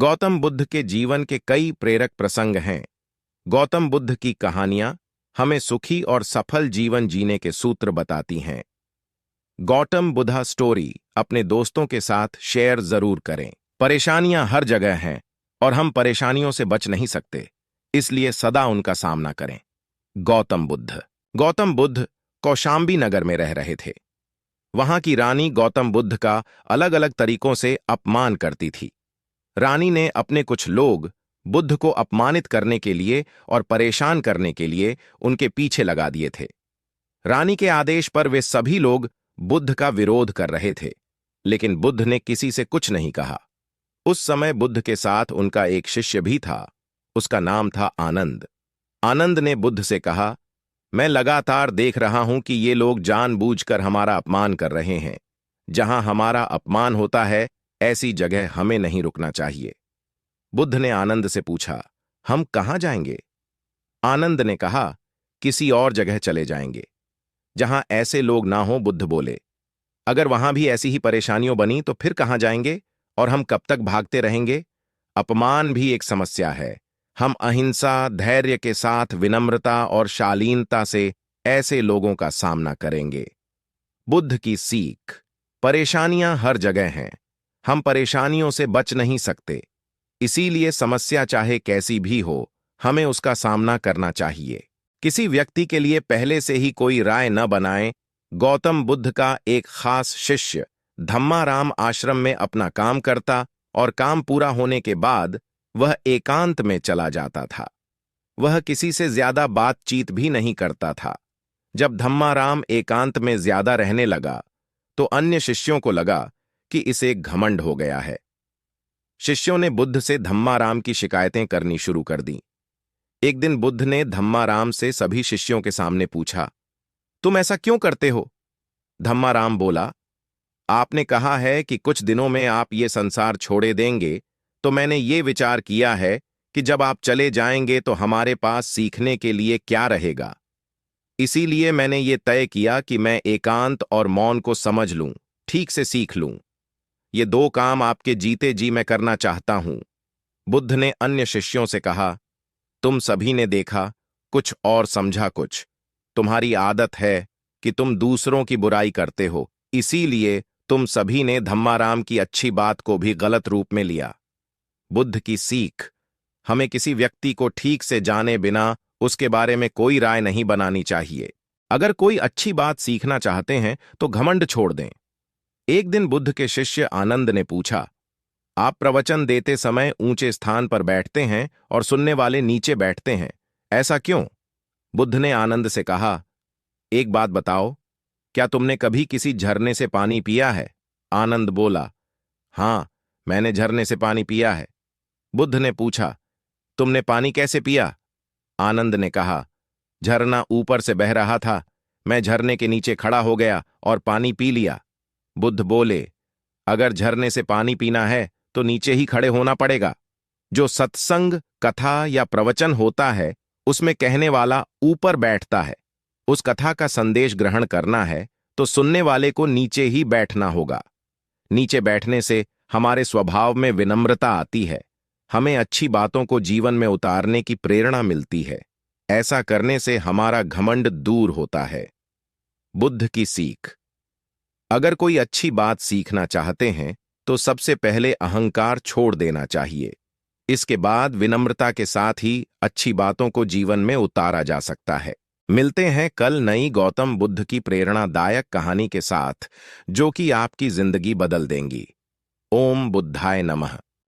गौतम बुद्ध के जीवन के कई प्रेरक प्रसंग हैं। गौतम बुद्ध की कहानियां हमें सुखी और सफल जीवन जीने के सूत्र बताती हैं। गौतम बुद्धा स्टोरी अपने दोस्तों के साथ शेयर जरूर करें। परेशानियां हर जगह हैं और हम परेशानियों से बच नहीं सकते, इसलिए सदा उनका सामना करें। गौतम बुद्ध कौशाम्बी नगर में रह रहे थे। वहां की रानी गौतम बुद्ध का अलग अलग तरीकों से अपमान करती थी। रानी ने अपने कुछ लोग बुद्ध को अपमानित करने के लिए और परेशान करने के लिए उनके पीछे लगा दिए थे। रानी के आदेश पर वे सभी लोग बुद्ध का विरोध कर रहे थे, लेकिन बुद्ध ने किसी से कुछ नहीं कहा। उस समय बुद्ध के साथ उनका एक शिष्य भी था। उसका नाम था आनंद। आनंद ने बुद्ध से कहा, मैं लगातार देख रहा हूं कि ये लोग जानबूझकर हमारा अपमान कर रहे हैं। जहां हमारा अपमान होता है, ऐसी जगह हमें नहीं रुकना चाहिए। बुद्ध ने आनंद से पूछा, हम कहां जाएंगे? आनंद ने कहा, किसी और जगह चले जाएंगे जहां ऐसे लोग ना हो। बुद्ध बोले, अगर वहां भी ऐसी ही परेशानियों बनी तो फिर कहां जाएंगे और हम कब तक भागते रहेंगे? अपमान भी एक समस्या है। हम अहिंसा, धैर्य के साथ विनम्रता और शालीनता से ऐसे लोगों का सामना करेंगे। बुद्ध की सीख। परेशानियां हर जगह हैं। हम परेशानियों से बच नहीं सकते, इसीलिए समस्या चाहे कैसी भी हो, हमें उसका सामना करना चाहिए। किसी व्यक्ति के लिए पहले से ही कोई राय न बनाएं। गौतम बुद्ध का एक खास शिष्य धम्माराम आश्रम में अपना काम करता और काम पूरा होने के बाद वह एकांत में चला जाता था। वह किसी से ज्यादा बातचीत भी नहीं करता था। जब धम्माराम एकांत में ज्यादा रहने लगा तो अन्य शिष्यों को लगा कि इसे घमंड हो गया है। शिष्यों ने बुद्ध से धम्माराम की शिकायतें करनी शुरू कर दी। एक दिन बुद्ध ने धम्माराम से सभी शिष्यों के सामने पूछा, तुम ऐसा क्यों करते हो? धम्माराम बोला, आपने कहा है कि कुछ दिनों में आप ये संसार छोड़े देंगे, तो मैंने ये विचार किया है कि जब आप चले जाएंगे तो हमारे पास सीखने के लिए क्या रहेगा। इसीलिए मैंने ये तय किया कि मैं एकांत और मौन को समझ लूं, ठीक से सीख लूं। ये दो काम आपके जीते जी मैं करना चाहता हूं। बुद्ध ने अन्य शिष्यों से कहा, तुम सभी ने देखा कुछ और समझा कुछ। तुम्हारी आदत है कि तुम दूसरों की बुराई करते हो, इसीलिए तुम सभी ने धम्माराम की अच्छी बात को भी गलत रूप में लिया। बुद्ध की सीख। हमें किसी व्यक्ति को ठीक से जाने बिना उसके बारे में कोई राय नहीं बनानी चाहिए। अगर कोई अच्छी बात सीखना चाहते हैं तो घमंड छोड़ दें। एक दिन बुद्ध के शिष्य आनंद ने पूछा, आप प्रवचन देते समय ऊंचे स्थान पर बैठते हैं और सुनने वाले नीचे बैठते हैं, ऐसा क्यों? बुद्ध ने आनंद से कहा, एक बात बताओ, क्या तुमने कभी किसी झरने से पानी पिया है? आनंद बोला, हां, मैंने झरने से पानी पिया है। बुद्ध ने पूछा, तुमने पानी कैसे पिया? आनंद ने कहा, झरना ऊपर से बह रहा था, मैं झरने के नीचे खड़ा हो गया और पानी पी लिया। बुद्ध बोले, अगर झरने से पानी पीना है तो नीचे ही खड़े होना पड़ेगा। जो सत्संग, कथा या प्रवचन होता है, उसमें कहने वाला ऊपर बैठता है। उस कथा का संदेश ग्रहण करना है तो सुनने वाले को नीचे ही बैठना होगा। नीचे बैठने से हमारे स्वभाव में विनम्रता आती है। हमें अच्छी बातों को जीवन में उतारने की प्रेरणा मिलती है। ऐसा करने से हमारा घमंड दूर होता है। बुद्ध की सीख। अगर कोई अच्छी बात सीखना चाहते हैं तो सबसे पहले अहंकार छोड़ देना चाहिए। इसके बाद विनम्रता के साथ ही अच्छी बातों को जीवन में उतारा जा सकता है। मिलते हैं कल नई गौतम बुद्ध की प्रेरणादायक कहानी के साथ, जो कि आपकी जिंदगी बदल देंगी। ओम बुद्धाय नमः।